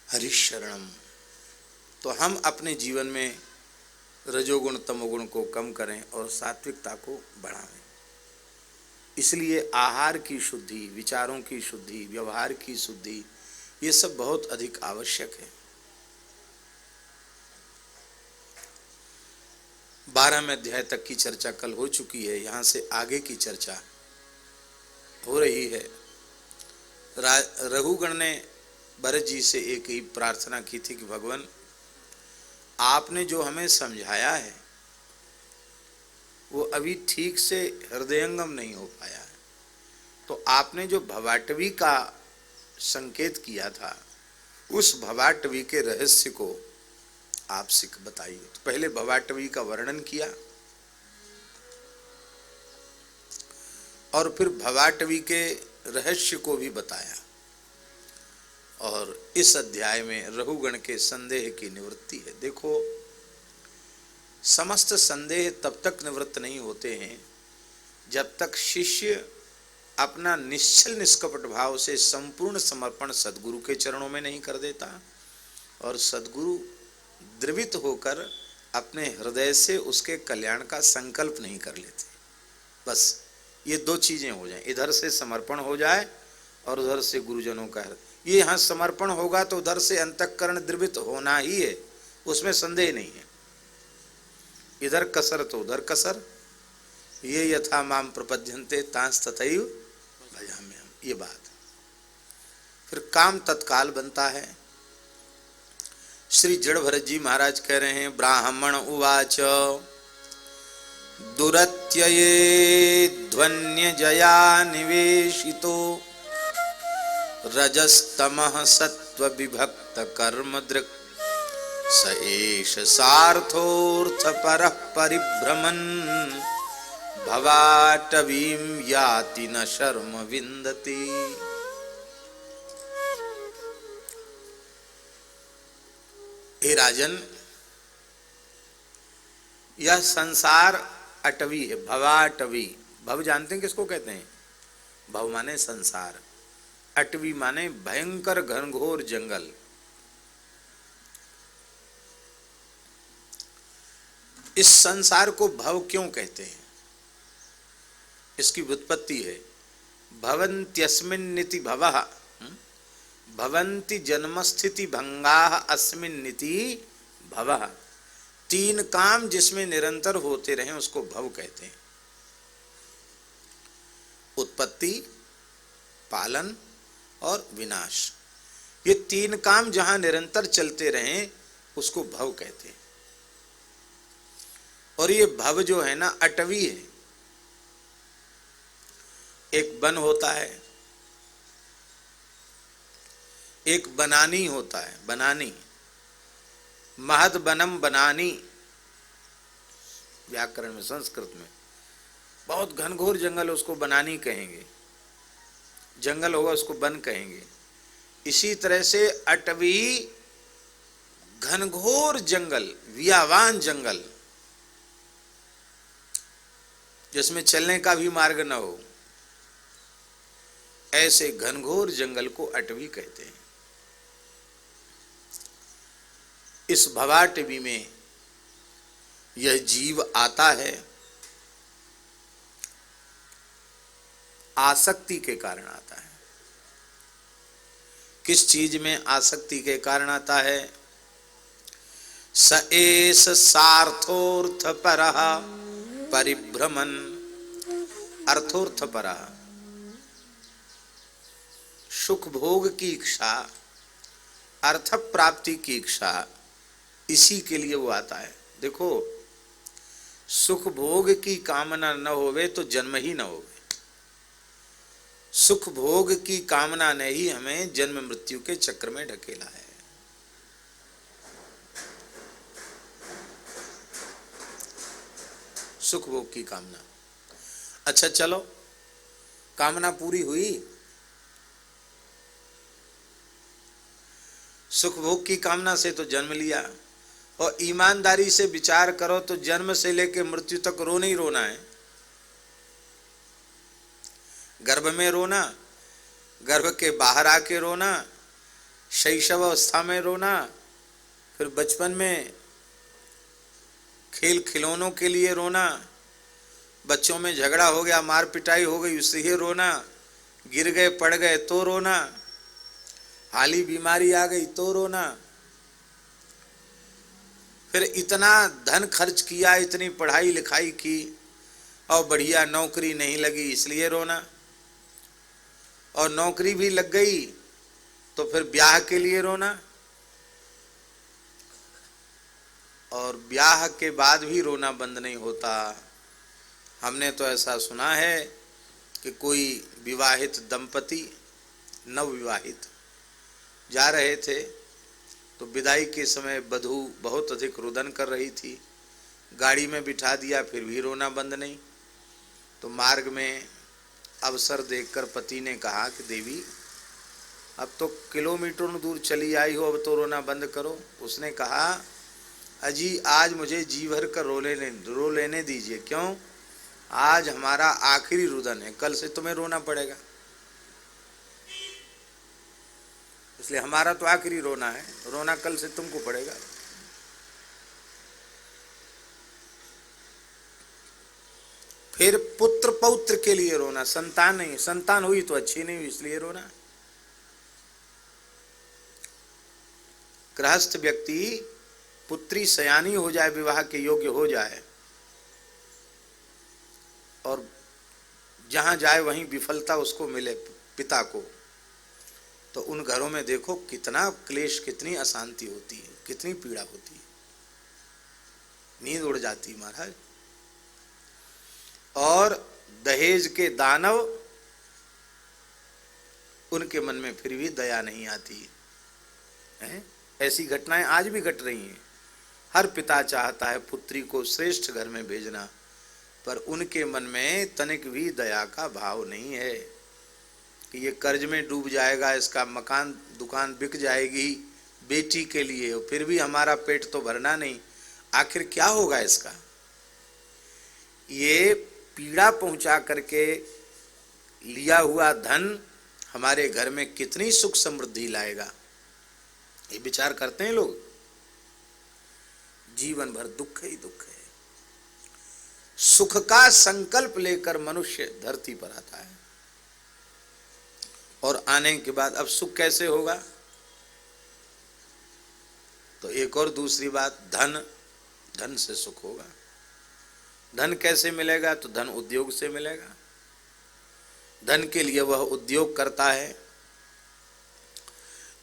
हरिशरणम। तो हम अपने जीवन में रजोगुण तमोगुण को कम करें और सात्विकता को बढ़ावें। इसलिए आहार की शुद्धि, विचारों की शुद्धि, व्यवहार की शुद्धि, ये सब बहुत अधिक आवश्यक है। 12वें अध्याय तक की चर्चा कल हो चुकी है। यहाँ से आगे की चर्चा हो रही है। रघुगण ने भरत जी से एक ही प्रार्थना की थी कि भगवान, आपने जो हमें समझाया है वो अभी ठीक से हृदयंगम नहीं हो पाया है। तो आपने जो भवाटवी का संकेत किया था, उस भवाटवी के रहस्य को आप बताइए। तो पहले भवाटवी का वर्णन किया और फिर भवाटवी के रहस्य को भी बताया। और इस अध्याय में रघुगण के संदेह की निवृत्ति है। देखो, समस्त संदेह तब तक निवृत्त नहीं होते हैं जब तक शिष्य अपना निश्चल निष्कपट भाव से संपूर्ण समर्पण सदगुरु के चरणों में नहीं कर देता और सदगुरु द्रवित होकर अपने हृदय से उसके कल्याण का संकल्प नहीं कर लेते। बस ये दो चीजें हो जाएं, इधर से समर्पण हो जाए और उधर से गुरुजनों का ये यहाँ समर्पण होगा तो उधर से अंतःकरण द्रवित होना ही है, उसमें संदेह नहीं है। इधर कसर तो उधर कसर, ये यथा माम प्रपद्यन्ते तांस तथैव भजाम्यहम्, ये बात। फिर काम तत्काल बनता है। श्री जड़ भरत जी महाराज कह रहे हैं, ब्राह्मण उवाच दुरत्यये ध्वन्य जया निवेशितो रजस्तमः सत्व विभक्त कर्म दृक् स एष सार्थोऽर्थ परः परिभ्रमन् भवाटवीं याति न शर्म विन्दति। हे राजन, यह संसार अटवी है, भवाटवी। भव जानते हैं किसको कहते हैं? भव माने संसार, अटवी माने भयंकर घनघोर जंगल। इस संसार को भव क्यों कहते हैं? इसकी व्युत्पत्ति है भवन्त्यस्मिन्निति भवः, भवन्ति जन्मस्थिति भंगाः अस्मिन्निति भवः। तीन काम जिसमें निरंतर होते रहें उसको भव कहते हैं। उत्पत्ति, पालन और विनाश, ये तीन काम जहां निरंतर चलते रहें उसको भव कहते हैं। और ये भव जो है ना, अटवी है। एक बन होता है, एक बनानी होता है, बनानी। महद बनम बनानी, व्याकरण में, संस्कृत में। बहुत घनघोर जंगल उसको बनानी कहेंगे, जंगल होगा उसको वन कहेंगे। इसी तरह से अटवी घनघोर जंगल, व्यावान जंगल, जिसमें चलने का भी मार्ग न हो, ऐसे घनघोर जंगल को अटवी कहते हैं। इस भवाटवी में यह जीव आता है आसक्ति के कारण आता है। किस चीज में आसक्ति के कारण आता है? स एष सार्थोऽर्थ परः परिभ्रमन्, अर्थोर्थ परः, सुख भोग की इच्छा, अर्थ प्राप्ति की इच्छा, इसी के लिए वो आता है। देखो, सुख भोग की कामना न होवे तो जन्म ही न होवे। सुख भोग की कामना ने ही हमें जन्म मृत्यु के चक्र में ढकेला है। सुख भोग की कामना। अच्छा चलो, कामना पूरी हुई, सुख भोग की कामना से तो जन्म लिया, और ईमानदारी से विचार करो तो जन्म से लेकर मृत्यु तक रोना ही रोना है। गर्भ में रोना, गर्भ के बाहर आके रोना, शैशव अवस्था में रोना, फिर बचपन में खेल खिलौनों के लिए रोना, बच्चों में झगड़ा हो गया, मार पिटाई हो गई, उससे रोना, गिर गए पड़ गए तो रोना, हाली बीमारी आ गई तो रोना, फिर इतना धन खर्च किया, इतनी पढ़ाई लिखाई की और बढ़िया नौकरी नहीं लगी इसलिए रोना, और नौकरी भी लग गई तो फिर ब्याह के लिए रोना, और ब्याह के बाद भी रोना बंद नहीं होता। हमने तो ऐसा सुना है कि कोई विवाहित दंपति, नवविवाहित, जा रहे थे तो विदाई के समय वधू बहुत अधिक रुदन कर रही थी, गाड़ी में बिठा दिया फिर भी रोना बंद नहीं। तो मार्ग में अवसर देखकर पति ने कहा कि देवी अब तो किलोमीटरों दूर चली आई हो, अब तो रोना बंद करो। उसने कहा अजी आज मुझे जी भर कर रो लेने दीजिए, क्यों, आज हमारा आखिरी रुदन है, कल से तुम्हें रोना पड़ेगा, इसलिए हमारा तो आखिरी रोना है, रोना कल से तुमको पड़ेगा। फिर पुत्र पौत्र के लिए रोना, संतान नहीं, संतान हुई तो अच्छी नहीं हुई इसलिए रोना। गृहस्थ व्यक्ति पुत्री सयानी हो जाए, विवाह के योग्य हो जाए, और जहां जाए वहीं विफलता उसको मिले पिता को, तो उन घरों में देखो कितना क्लेश, कितनी अशांति होती है, कितनी पीड़ा होती है, नींद उड़ जाती महाराज। और दहेज के दानव, उनके मन में फिर भी दया नहीं आती है। ऐसी घटनाएं आज भी घट रही हैं। हर पिता चाहता है पुत्री को श्रेष्ठ घर में भेजना, पर उनके मन में तनिक भी दया का भाव नहीं है कि ये कर्ज में डूब जाएगा, इसका मकान दुकान बिक जाएगी बेटी के लिए, और फिर भी हमारा पेट तो भरना नहीं, आखिर क्या होगा इसका। ये पीड़ा पहुंचा करके लिया हुआ धन हमारे घर में कितनी सुख समृद्धि लाएगा, ये विचार करते हैं लोग। जीवन भर दुख ही दुख है। सुख का संकल्प लेकर मनुष्य धरती पर आता है, और आने के बाद अब सुख कैसे होगा, तो एक और दूसरी बात, धन से सुख होगा। धन कैसे मिलेगा, तो धन उद्योग से मिलेगा। धन के लिए वह उद्योग करता है।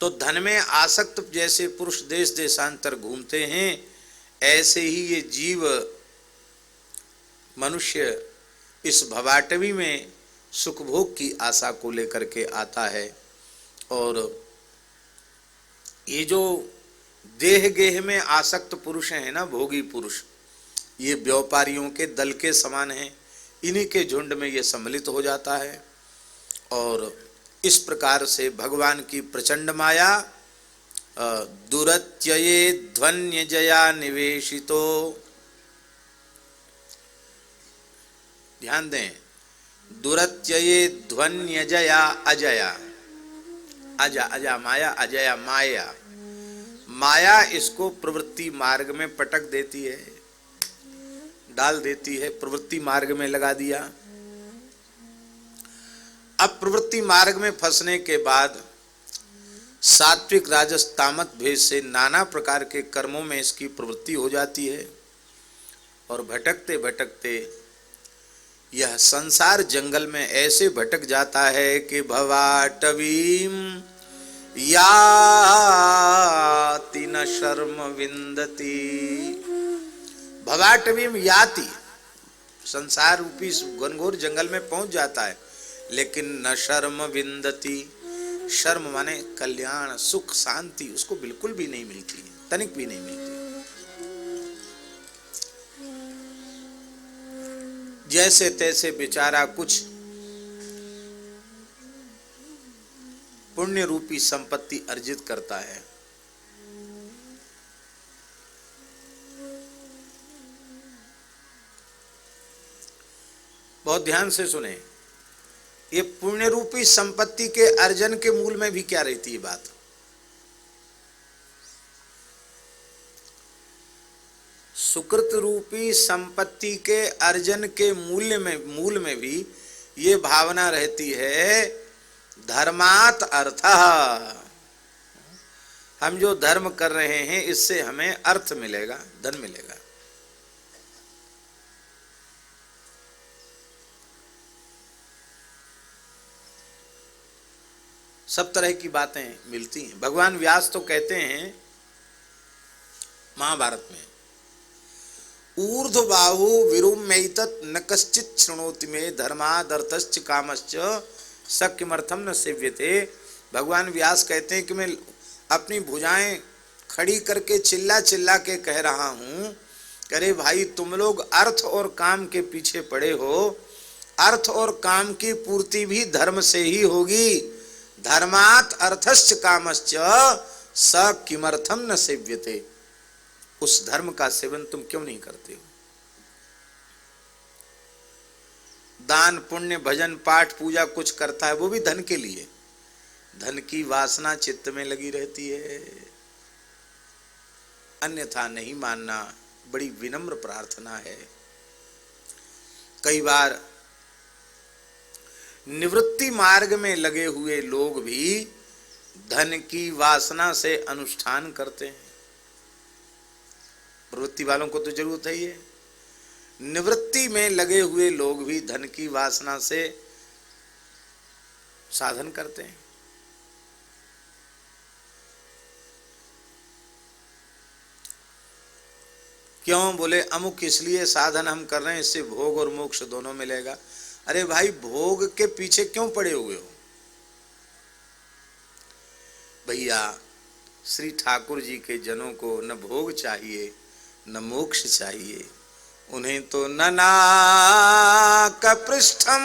तो धन में आसक्त जैसे पुरुष देश देशांतर घूमते हैं, ऐसे ही ये जीव मनुष्य इस भवाटवी में सुख भोग की आशा को लेकर के आता है। और ये जो देह गेह में आसक्त पुरुष हैं ना, भोगी पुरुष, ये व्यापारियों के दल के समान हैं, इन्हीं के झुंड में ये सम्मिलित हो जाता है। और इस प्रकार से भगवान की प्रचंड माया दुरत्यये ध्वन्य जया निवेशितो, ध्यान दें, दुरत्यये ध्वन्य जया अजया, अजा माया, अजया माया, माया इसको प्रवृत्ति मार्ग में पटक देती है, डाल देती है, प्रवृत्ति मार्ग में लगा दिया। अब प्रवृत्ति मार्ग में फंसने के बाद सात्विक राजस तामस भेद से नाना प्रकार के कर्मों में इसकी प्रवृत्ति हो जाती है, और भटकते भटकते यह संसार जंगल में ऐसे भटक जाता है कि भवाटवीम याति न शर्म विंदती, भवाटवीम याति, संसार रूपी घनघोर जंगल में पहुंच जाता है, लेकिन न शर्म विंदती, शर्म माने कल्याण सुख शांति उसको बिल्कुल भी नहीं मिलती, तनिक भी नहीं मिलती। जैसे तैसे बेचारा कुछ पुण्य रूपी संपत्ति अर्जित करता है, बहुत ध्यान से सुने। ये पुण्य रूपी संपत्ति के अर्जन के मूल में भी क्या रहती है बात। सुकृत रूपी संपत्ति के अर्जन के मूल में भी ये भावना रहती है, धर्मात अर्थः, हम जो धर्म कर रहे हैं इससे हमें अर्थ मिलेगा, धन मिलेगा। सब तरह की बातें मिलती हैं। भगवान व्यास तो कहते हैं महाभारत में, ऊर्ध्वबाहु विरुम्यैतत् न कश्चित् शृणोति मे धर्मादर्थश्च कामश्च स किमर्थम न सेव्यते। भगवान व्यास कहते हैं कि मैं अपनी भुजाएं खड़ी करके चिल्ला चिल्ला के कह रहा हूं, अरे भाई तुम लोग अर्थ और काम के पीछे पड़े हो, अर्थ और काम की पूर्ति भी धर्म से ही होगी। धर्मात् अर्थश्च कामश्च स किमर्थम न सेव्यते। उस धर्म का सेवन तुम क्यों नहीं करते हो। दान पुण्य भजन पाठ पूजा कुछ करता है वो भी धन के लिए, धन की वासना चित्त में लगी रहती है, अन्यथा नहीं मानना बड़ी विनम्र प्रार्थना है। कई बार निवृत्ति मार्ग में लगे हुए लोग भी धन की वासना से अनुष्ठान करते हैं। प्रवृत्ति वालों को तो जरूरत है ही, निवृत्ति में लगे हुए लोग भी धन की वासना से साधन करते हैं। क्यों बोले, अमुक इसलिए साधन हम कर रहे हैं, इससे भोग और मोक्ष दोनों मिलेगा। अरे भाई भोग के पीछे क्यों पड़े हुए हो भैया। श्री ठाकुर जी के जनों को न भोग चाहिए न मोक्ष चाहिए, उन्हें तो न नाक पृष्ठम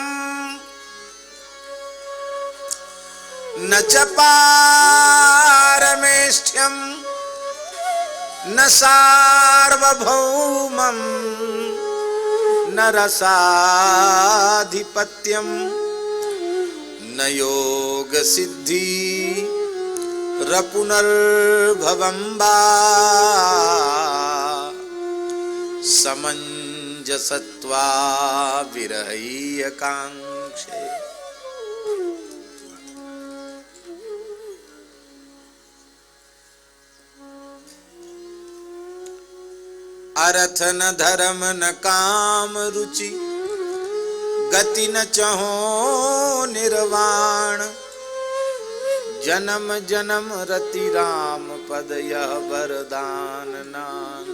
न च पारमेष्ठ्यम न सार्वभौमम न रसाधिपत्यम न योग सिद्धि रपुनर्भवं वा समंजसत्वा विरहय कांक्षे। अर्थ न धर्म न काम रुचि गति न चहो निर्वाण जन्म जन्म रति राम पद यह वरदान नान।